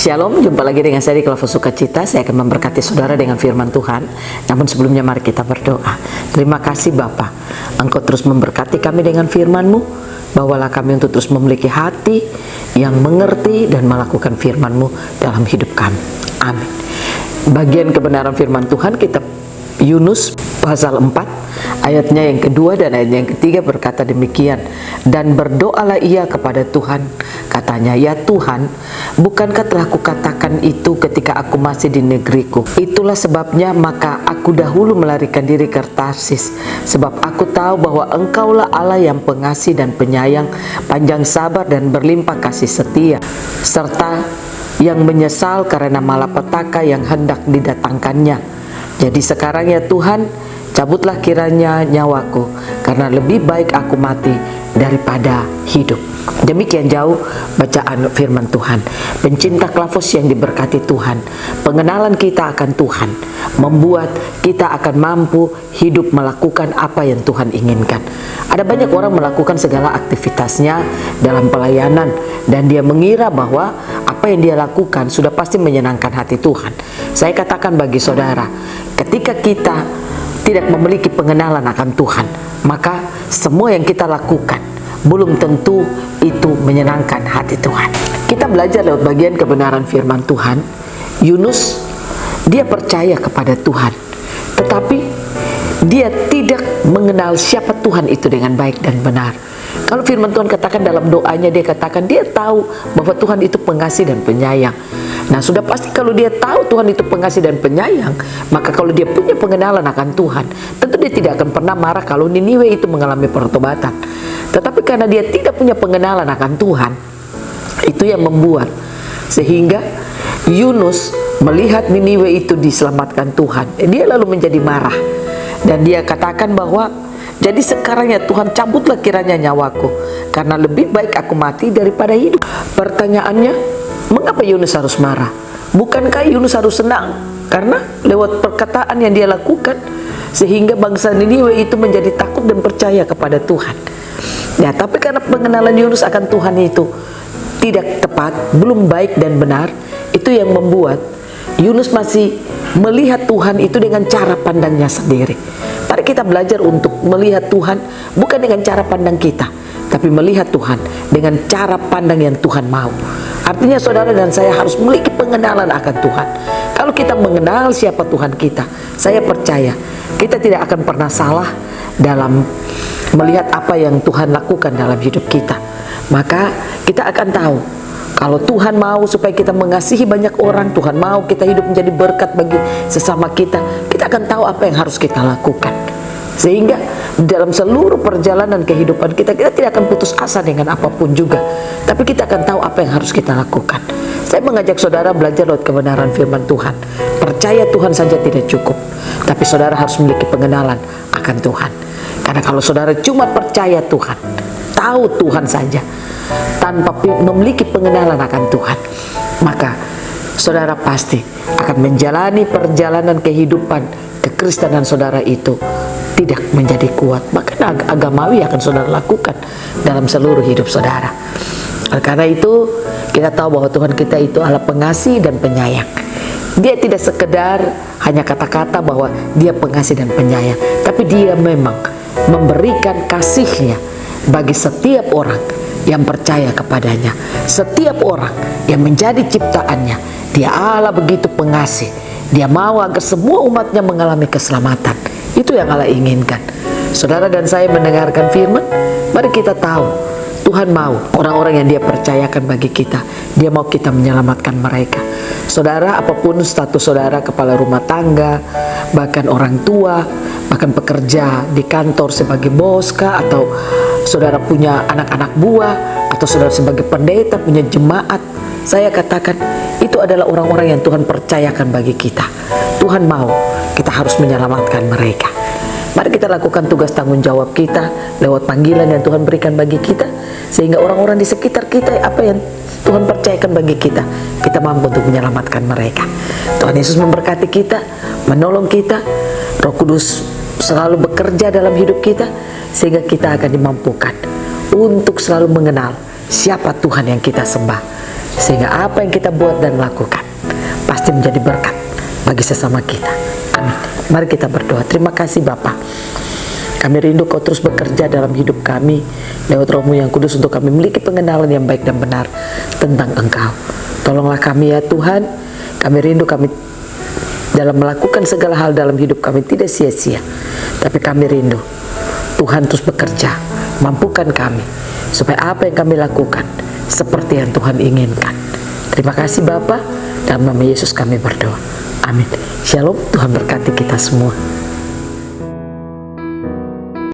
Shalom, jumpa lagi dengan saya di Kelompok Sukacita. Saya akan memberkati saudara dengan firman Tuhan. Namun sebelumnya mari kita berdoa. Terima kasih Bapa, Engkau terus memberkati kami dengan firman-Mu. Bawalah kami untuk terus memiliki hati yang mengerti dan melakukan firman-Mu dalam hidup kami. Amin. Bagian kebenaran firman Tuhan kitab Yunus pasal 4 ayatnya yang kedua dan ayatnya yang ketiga berkata demikian. Dan berdoalah ia kepada Tuhan, katanya, ya Tuhan, bukankah telah kukatakan itu ketika aku masih di negeriku? Itulah sebabnya maka aku dahulu melarikan diri ke Tarsis, sebab aku tahu bahwa Engkaulah Allah yang pengasih dan penyayang, panjang sabar dan berlimpah kasih setia, serta yang menyesal karena malapetaka yang hendak didatangkannya. Jadi sekarang ya Tuhan, cabutlah kiranya nyawaku, karena lebih baik aku mati daripada hidup. Demikian jauh bacaan firman Tuhan. Pencinta Kelompok yang diberkati Tuhan, pengenalan kita akan Tuhan membuat kita akan mampu hidup melakukan apa yang Tuhan inginkan. Ada banyak orang melakukan segala aktivitasnya dalam pelayanan dan dia mengira bahwa apa yang dia lakukan sudah pasti menyenangkan hati Tuhan. Saya katakan bagi saudara, ketika kita tidak memiliki pengenalan akan Tuhan, maka semua yang kita lakukan belum tentu itu menyenangkan hati Tuhan. Kita belajar lewat bagian kebenaran firman Tuhan. Yunus, dia percaya kepada Tuhan, tetapi dia tidak mengenal siapa Tuhan itu dengan baik dan benar. Kalau firman Tuhan katakan dalam doanya, dia katakan dia tahu bahwa Tuhan itu pengasih dan penyayang. Nah, sudah pasti kalau dia tahu Tuhan itu pengasih dan penyayang, maka kalau dia punya pengenalan akan Tuhan, tentu dia tidak akan pernah marah kalau Niniwe itu mengalami pertobatan. Tetapi karena dia tidak punya pengenalan akan Tuhan, itu yang membuat sehingga Yunus melihat Niniwe itu diselamatkan Tuhan, dia lalu menjadi marah dan dia katakan bahwa jadi sekarang ya Tuhan, cabutlah kiranya nyawaku, karena lebih baik aku mati daripada hidup. Pertanyaannya, mengapa Yunus harus marah? Bukankah Yunus harus senang? Karena lewat perkataan yang dia lakukan sehingga bangsa Niniwe itu menjadi takut dan percaya kepada Tuhan. Ya, tapi karena pengenalan Yunus akan Tuhan itu tidak tepat, belum baik dan benar, itu yang membuat Yunus masih melihat Tuhan itu dengan cara pandangnya sendiri. Mari kita belajar untuk melihat Tuhan bukan dengan cara pandang kita, tapi melihat Tuhan dengan cara pandang yang Tuhan mau. Artinya saudara dan saya harus memiliki pengenalan akan Tuhan. Kalau kita mengenal siapa Tuhan kita, saya percaya kita tidak akan pernah salah dalam melihat apa yang Tuhan lakukan dalam hidup kita. Maka kita akan tahu kalau Tuhan mau supaya kita mengasihi banyak orang, Tuhan mau kita hidup menjadi berkat bagi sesama kita, kita akan tahu apa yang harus kita lakukan. Sehingga dalam seluruh perjalanan kehidupan kita, kita tidak akan putus asa dengan apapun juga, tapi kita akan tahu apa yang harus kita lakukan. Saya mengajak saudara belajar lewat kebenaran firman Tuhan. Percaya Tuhan saja tidak cukup, tapi saudara harus memiliki pengenalan akan Tuhan. Karena kalau saudara cuma percaya Tuhan, tahu Tuhan saja, tanpa memiliki pengenalan akan Tuhan, maka saudara pasti akan menjalani perjalanan kehidupan kekristenan saudara itu tidak menjadi kuat. Bahkan agamawi akan saudara lakukan dalam seluruh hidup saudara. Karena itu kita tahu bahwa Tuhan kita itu Allah pengasih dan penyayang. Dia tidak sekedar hanya kata-kata bahwa dia pengasih dan penyayang, tapi dia memang memberikan kasihnya bagi setiap orang yang percaya kepadanya. Setiap orang yang menjadi ciptaannya, dia Allah begitu pengasih. Dia mau agar semua umatnya mengalami keselamatan. Itu yang Allah inginkan. Saudara dan saya mendengarkan firman, mari kita tahu Tuhan mau orang-orang yang dia percayakan bagi kita, dia mau kita menyelamatkan mereka. Saudara, apapun status saudara, kepala rumah tangga, bahkan orang tua, bahkan pekerja di kantor sebagai bos kah, atau saudara punya anak-anak buah, atau saudara sebagai pendeta punya jemaat, saya katakan itu adalah orang-orang yang Tuhan percayakan bagi kita. Tuhan mau kita harus menyelamatkan mereka. Mari kita lakukan tugas tanggung jawab kita lewat panggilan yang Tuhan berikan bagi kita, sehingga orang-orang di sekitar kita, apa yang Tuhan percayakan bagi kita, kita mampu untuk menyelamatkan mereka. Tuhan Yesus memberkati kita, menolong kita. Roh Kudus selalu bekerja dalam hidup kita, sehingga kita akan dimampukan untuk selalu mengenal siapa Tuhan yang kita sembah. sehingga apa yang kita buat dan lakukan pasti menjadi berkat bagi sesama kita. Amin. Mari kita berdoa. Terima kasih Bapa. Kami rindu Kau terus bekerja dalam hidup kami lewat Roh-Mu yang kudus untuk kami memiliki pengenalan yang baik dan benar tentang Engkau. Tolonglah kami ya Tuhan. Kami rindu kami dalam melakukan segala hal dalam hidup kami tidak sia-sia. Tapi kami rindu Tuhan terus bekerja, mampukan kami supaya apa yang kami lakukan seperti yang Tuhan inginkan. Terima kasih Bapa. Dalam nama Yesus kami berdoa. Amin. Shalom. Tuhan berkati kita semua.